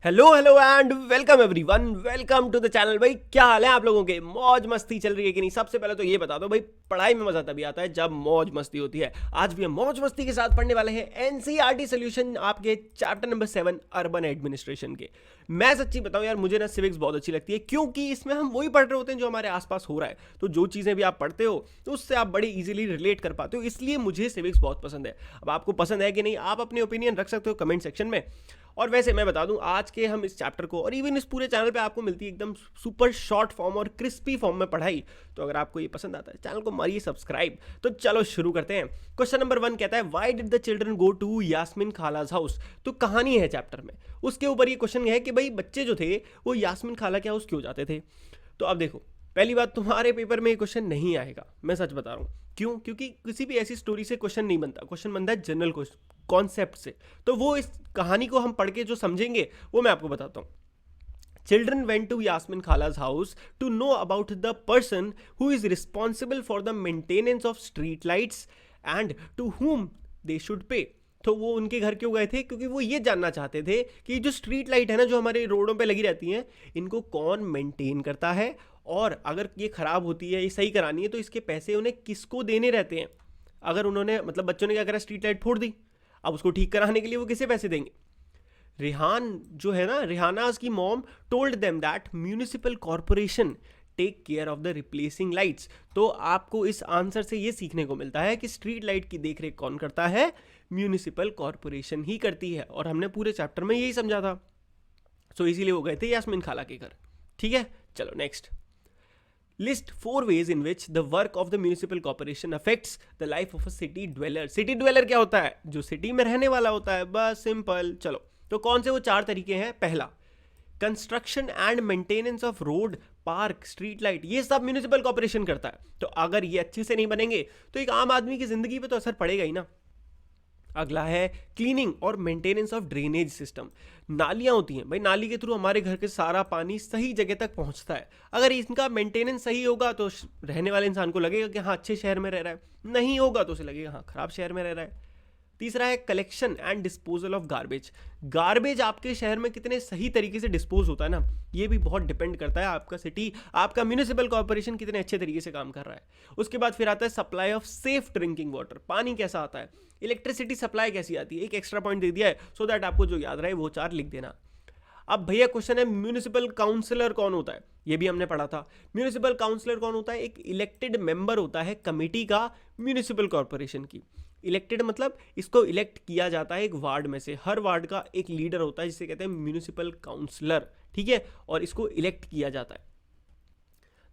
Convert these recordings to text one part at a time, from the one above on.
Hello hello and welcome everyone, welcome to the channel. भाई क्या हाल है आप लोगों के? मौज मस्ती चल रही है कि नहीं? सबसे पहले तो ये बता दो भाई, पढ़ाई में मजा तभी आता है जब मौज मस्ती होती है। आज भी हम मौज मस्ती के साथ पढ़ने वाले हैं एनसीईआरटी सॉल्यूशन, आपके चैप्टर नंबर 7 अर्बन एडमिनिस्ट्रेशन के। मैं सच्ची बताऊं यार, मुझे ना सिविक्स बहुत अच्छी लगती है क्योंकि इसमें हम वही पढ़ रहे होते हैं जो हमारे आसपास हो रहा है। तो जो चीज़ें भी आप पढ़ते हो तो उससे आप बड़ी इजीली रिलेट कर पाते हो, इसलिए मुझे सिविक्स बहुत पसंद है। अब आपको पसंद है कि नहीं, आप अपने ओपिनियन रख सकते हो कमेंट सेक्शन में। और वैसे मैं बता दूं, आज के हम इस चैप्टर को और इवन इस पूरे चैनल पे आपको मिलती है एकदम सुपर शॉर्ट फॉर्म और क्रिस्पी फॉर्म में पढ़ाई। तो अगर आपको ये पसंद आता है, चैनल को मारिए सब्सक्राइब। तो चलो शुरू करते हैं। क्वेश्चन नंबर 1 कहता है, why did the children go to Yasmin Khala's house? तो कहानी है चैप्टर में, उसके ऊपर ये क्वेश्चन है कि भाई बच्चे जो थे वो यास्मीन खाला के हाउस क्यों जाते थे। तो अब देखो, पहली बात, तुम्हारे पेपर में ये क्वेश्चन नहीं आएगा, मैं सच बता रहा हूँ। क्यों? क्योंकि किसी भी ऐसी स्टोरी से क्वेश्चन नहीं बनता, क्वेश्चन बनता है जनरल कॉन्सेप्ट से। तो वो इस कहानी को हम पढ़ के जो समझेंगे वो मैं आपको बताता हूँ। Children went to Yasmin Khala's house to know about the person who is responsible for the maintenance of street lights and to whom they should pay. तो वो उनके घर क्यों गए थे? क्योंकि वो ये जानना चाहते थे कि जो स्ट्रीट लाइट है ना, जो हमारे रोडों पे लगी रहती हैं, इनको कौन मेंटेन करता है, और अगर ये ख़राब होती है, ये सही करानी है, तो इसके पैसे उन्हें किसको देने रहते हैं। अगर उन्होंने मतलब बच्चों ने क्या करा, स्ट्रीट लाइट फोड़ दी, अब उसको ठीक कराने के लिए वो किसे पैसे देंगे? रिहान जो है ना, रिहानाज की mom told them that municipal corporation take care of the replacing lights. तो आपको इस आंसर से ये सीखने को मिलता है कि स्ट्रीट लाइट की देखरेख कौन करता है? म्यूनिसिपल कॉरपोरेशन ही करती है, और हमने पूरे चैप्टर में यही समझा था। सो इसीलिए वो गए थे यास्मीन खाला के घर। ठीक है, चलो next. List 4 ways in which the work of the municipal corporation affects the life of a city dweller. City dweller क्या होता है? जो सिटी में रहने वाला होता है, बस सिंपल। चलो, तो कौन से वो 4 तरीके हैं? पहला, construction and maintenance of road, park, street light, ये सब म्यूनिसिपल कॉर्पोरेशन करता है। तो अगर ये अच्छे से नहीं बनेंगे तो एक आम आदमी की जिंदगी पे तो असर पड़ेगा ही ना। अगला है क्लीनिंग और मेंटेनेंस ऑफ ड्रेनेज सिस्टम। नालियाँ होती हैं भाई, नाली के थ्रू हमारे घर के सारा पानी सही जगह तक पहुंचता है। अगर इनका मेंटेनेंस सही होगा तो रहने वाले इंसान को लगेगा कि हाँ अच्छे शहर में रह रहा है, नहीं होगा तो उसे लगेगा हाँ खराब शहर में रह रहा है। तीसरा है collection and disposal of garbage. Garbage आपके शहर में कितने सही तरीके से डिस्पोज होता है ना, ये भी बहुत डिपेंड करता है आपका सिटी, आपका म्यूनिसिपल कॉर्पोरेशन कितने अच्छे तरीके से काम कर रहा है। उसके बाद फिर आता है supply of safe drinking water, पानी कैसा आता है। इलेक्ट्रिसिटी सप्लाई कैसी आती है, एक एक्स्ट्रा पॉइंट दे दिया है सो दैट आपको जो याद रहे वो 4 लिख देना। अब भैया क्वेश्चन है, म्यूनिसिपल काउंसलर कौन होता है? ये भी हमने पढ़ा था। म्यूनिसिपल काउंसलर कौन होता है? एक इलेक्टेड मेंबर होता है कमेटी का म्यूनिसिपल कॉर्पोरेशन की। इलेक्टेड मतलब इसको इलेक्ट किया जाता है एक वार्ड में से, हर वार्ड का एक लीडर होता है जिसे कहते हैं म्यूनिसिपल काउंसलर। ठीक है, और इसको इलेक्ट किया जाता है।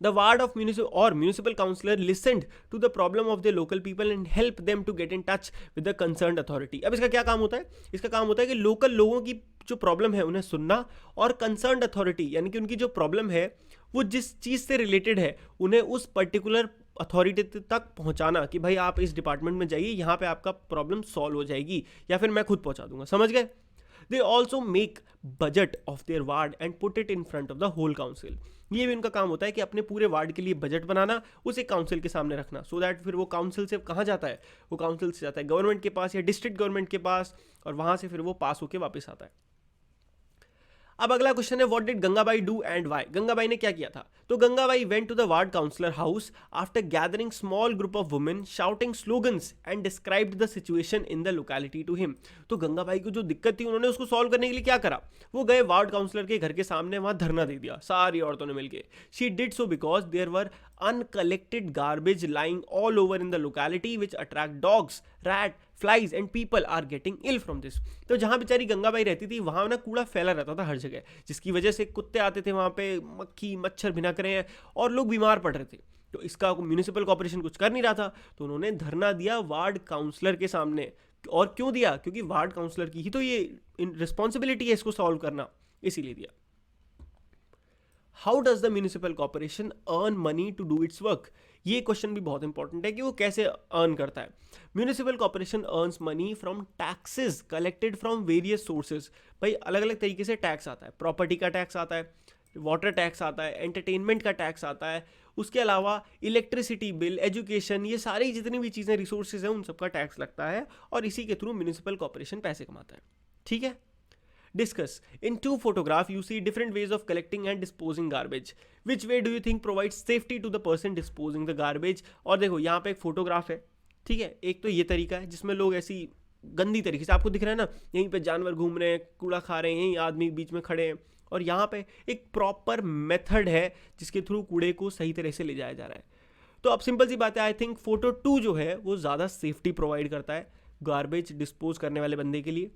The ward of municipal councillor listened to the problem of the local people and help them to get in touch with the concerned authority. अब इसका क्या काम होता है? इसका काम होता है कि लोकल लोगों की जो प्रॉब्लम है उन्हें सुनना, और कंसर्न्ड अथॉरिटी यानी कि उनकी जो प्रॉब्लम है वो जिस चीज़ से रिलेटेड है उन्हें उस पर्टिकुलर अथॉरिटी तक पहुंचाना कि भाई आप इस डिपार्टमेंट में जाइए, यहाँ पे आपका प्रॉब्लम सॉल्व हो जाएगी, या फिर मैं खुद पहुंचा दूंगा। समझ गए? They also make budget of their ward and put it in front of the whole council. ये भी उनका काम होता है कि अपने पूरे वार्ड के लिए बजट बनाना, उसे काउंसिल के सामने रखना, सो दैट फिर वो काउंसिल से कहाँ जाता है? वो काउंसिल से जाता है गवर्नमेंट के पास या डिस्ट्रिक्ट गवर्नमेंट के पास, और वहाँ से फिर वो पास होकर वापस आता है। अब अगला क्वेश्चन है, what did Gangabai do and why? Gangabai ने क्या किया था? तो Gangabai went to the ward councillor house after gathering small group of women, shouting slogans and described the situation in the locality to him. तो गंगाबाई को जो दिक्कत थी, उन्होंने उसको सॉल्व करने के लिए क्या करा? वो गए वार्ड काउंसलर के घर के सामने, वहां धरना दे दिया सारी औरतों ने मिलकर। She did so because there were uncollected garbage lying all over in the locality which attract dogs, rat, flies and people are getting ill from this. तो जहां बेचारी गंगाबाई रहती थी वहां ना कूड़ा फैला रहता था हर जगह, जिसकी वजह से कुत्ते आते थे वहां पे, मक्खी मच्छर भिनक रहे हैं और लोग बीमार पड़ रहे थे। तो इसका म्यूनिसिपल कॉर्पोरेशन कुछ कर नहीं रहा था, तो उन्होंने धरना दिया वार्ड काउंसलर के सामने। और क्यों दिया? क्योंकि वार्ड काउंसलर की ही तो ये रिस्पॉन्सिबिलिटी है इसको सॉल्व करना, इसीलिए दिया। How does the municipal corporation earn money to do its work? ये क्वेश्चन भी बहुत इंपॉर्टेंट है कि वो कैसे अर्न करता है। Municipal corporation earns money from taxes collected from various sources. भाई अलग अलग तरीके से टैक्स आता है, प्रॉपर्टी का टैक्स आता है, वाटर टैक्स आता है, एंटरटेनमेंट का टैक्स आता है, उसके अलावा इलेक्ट्रिसिटी बिल, एजुकेशन, ये सारी जितनी भी चीज़ें रिसोर्सेज हैं उन सबका टैक्स लगता है, और इसी के थ्रू म्यूनिसिपल कॉर्पोरेशन पैसे कमाता है। ठीक है, Discuss. In two photograph, you see different ways of collecting and disposing garbage. Which way do you think provides safety to the person disposing the garbage? और देखो यहाँ पे एक फोटोग्राफ है, ठीक है, एक तो ये तरीका है जिसमें लोग ऐसी गंदी तरीके से, आपको दिख रहा है ना, यहीं पे जानवर घूम रहे हैं, कूड़ा खा रहे हैं, यहीं आदमी बीच में खड़े हैं, और यहाँ पे एक प्रॉपर मेथड है जिसके थ्रू कूड़े को सही तरह से ले जाया जा रहा है. तो अब सिंपल सी बात है, आई थिंक फोटो 2 जो है वो ज़्यादा सेफ्टी प्रोवाइड करता है गार्बेज डिस्पोज करने वाले बंदे के लिए.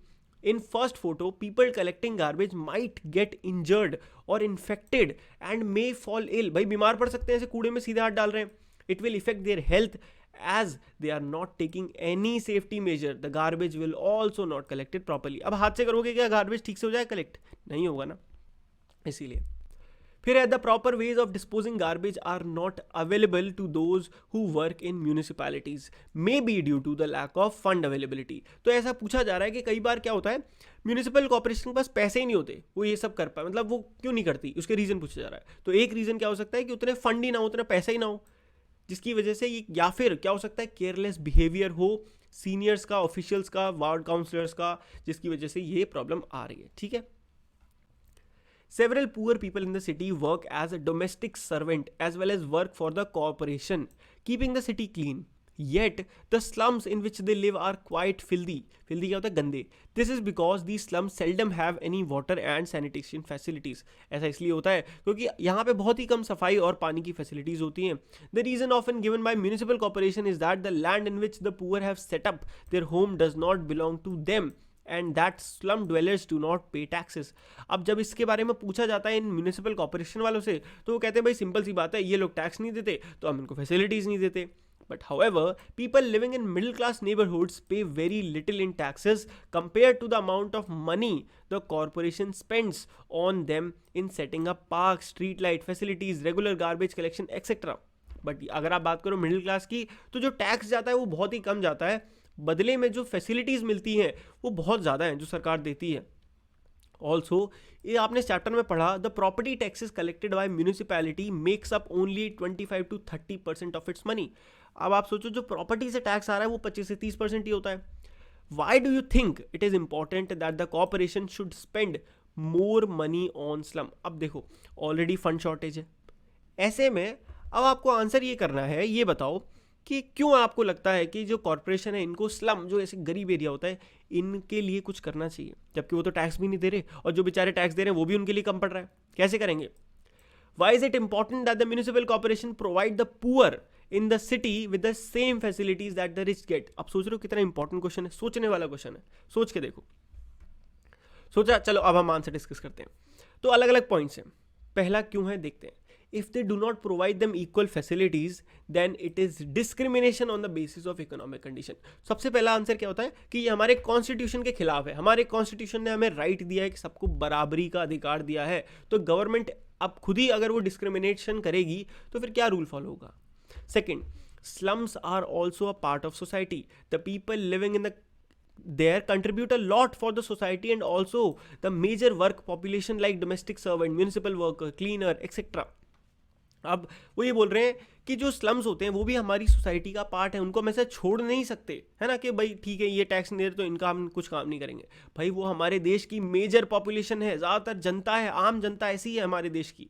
In first photo, people collecting garbage might get injured or infected and may fall ill. भाई बीमार पड़ सकते हैं ऐसे कूड़े में सीधे हाथ डाल रहे हैं. It will affect their health as they are not taking any safety measure. The garbage will also not collected properly. अब हाथ से करोगे क्या गार्बेज ठीक से हो जाए कलेक्ट? नहीं होगा ना, इसीलिए. फिर है the proper ways of disposing garbage are not available to those who work in municipalities, may be due to the lack of fund availability. तो ऐसा पूछा जा रहा है कि कई बार क्या होता है, म्यूनिसिपल कॉर्पोरेशन के पास पैसे ही नहीं होते, वो ये सब कर पाए, मतलब वो क्यों नहीं करती, उसके रीजन पूछा जा रहा है. तो एक रीजन क्या हो सकता है कि उतने फंड ही ना हो, उतना पैसा ही ना हो, जिसकी वजह से ये, या फिर क्या हो सकता है केयरलेस बिहेवियर हो सीनियर्स का, ऑफिशियल्स का, वार्ड काउंसलर्स का, जिसकी वजह से ये प्रॉब्लम आ रही है. ठीक है. Several poor people in the city work as a domestic servant as well as work for the corporation, keeping the city clean. Yet the slums in which they live are quite filthy. Filthy क्या होता है? गंदे. This is because these slums seldom have any water and sanitation facilities. ऐसा इसलिए होता है क्योंकि यहाँ पे बहुत ही कम सफाई और पानी की फैसिलिटीज होती हैं. The reason often given by municipal corporation is that the land in which the poor have set up their home does not belong to them. And that slum dwellers do not pay taxes. अब जब इसके बारे में पूछा जाता है इन municipal corporation वालों से, तो वो कहते हैं भाई सिंपल सी बात है, ये लोग टैक्स नहीं देते तो हम इनको फैसिलिटीज़ नहीं देते. But however people living in middle class neighbourhoods pay very little in taxes compare to the amount of money the corporation spends on them in setting up park, street light facilities, regular garbage collection etcetera. But अगर आप बात करो middle class की, तो जो tax जाता है वो बहुत ही कम जाता है, बदले में जो फैसिलिटीज़ मिलती हैं वो बहुत ज़्यादा हैं जो सरकार देती है. ऑल्सो ये आपने इस चैप्टर में पढ़ा, the property taxes collected by municipality makes up only 25 to 30% of its money. अब आप सोचो जो प्रॉपर्टी से टैक्स आ रहा है वो 25 से 30% ही होता है. Why do you think it is important that the corporation should spend more money on slum? अब देखो ऑलरेडी फंड शॉर्टेज है, ऐसे में अब आपको आंसर ये करना है, ये बताओ कि क्यों आपको लगता है कि जो कॉर्पोरेशन है इनको स्लम, जो ऐसे गरीब एरिया होता है, इनके लिए कुछ करना चाहिए, जबकि वो तो टैक्स भी नहीं दे रहे और जो बेचारे टैक्स दे रहे हैं वो भी उनके लिए कम पड़ रहा है. कैसे करेंगे? Why is it important that the municipal corporation provide the poor in the city with the same facilities that the rich get? अब सोच रहे हो कितना इंपॉर्टेंट क्वेश्चन है, सोचने वाला क्वेश्चन है, सोच के देखो. सोचा, चलो अब हम आंसर डिस्कस करते हैं. तो अलग अलग पॉइंट्स हैं. पहला क्यों है देखते हैं. If they do not provide them equal facilities, then it is discrimination on the basis of economic condition. सबसे पहला आंसर क्या होता है कि ये हमारे कॉन्स्टिट्यूशन के खिलाफ है. हमारे कॉन्स्टिट्यूशन ने हमें राइट दिया है कि सबको बराबरी का अधिकार दिया है, तो गवर्नमेंट अब खुद ही अगर वो डिस्क्रिमिनेशन करेगी तो फिर क्या रूल फॉलो होगा. Second, slums are also a part of society. The people living in the there contribute a lot for the society and also the major work population like domestic servant, municipal worker, cleaner, etc. अब वो ये बोल रहे हैं कि जो slums होते हैं वो भी हमारी सोसाइटी का पार्ट है, उनको हम ऐसे छोड़ नहीं सकते, है ना, कि भाई ठीक है ये टैक्स नहीं दे रहे तो इनका हम कुछ काम नहीं करेंगे. भाई वो हमारे देश की मेजर पॉपुलेशन है, ज़्यादातर जनता है, आम जनता ऐसी है हमारे देश की.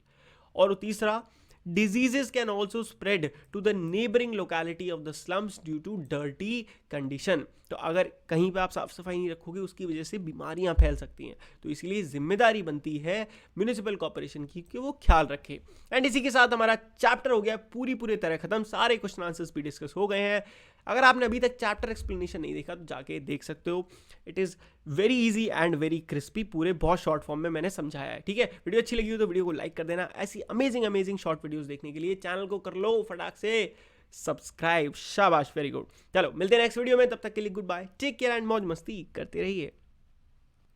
और तीसरा, diseases can also spread to the neighboring locality of the slums due to dirty condition. तो अगर कहीं पे आप साफ सफाई नहीं रखोगे उसकी वजह से बीमारियां फैल सकती हैं, तो इसलिए जिम्मेदारी बनती है म्यूनिसिपल कॉर्पोरेशन की कि वो ख्याल रखे. एंड इसी के साथ हमारा चैप्टर हो गया पूरी तरह खत्म, सारे क्वेश्चन आंसर्स भी डिस्कस हो गए हैं. अगर आपने अभी तक चैप्टर एक्सप्लेनेशन नहीं देखा तो जाके देख सकते हो. It is very easy and very crispy, पूरे बहुत शॉर्ट फॉर्म में मैंने समझाया है. ठीक है, वीडियो अच्छी लगी हो तो वीडियो को लाइक कर देना. ऐसी अमेजिंग शॉर्ट वीडियोस देखने के लिए चैनल को कर लो फटाक से सब्सक्राइब. शाबाश, वेरी गुड. चलो मिलते हैं नेक्स्ट वीडियो में, तब तक के लिए goodbye, take care and मौज मस्ती करते रहिए.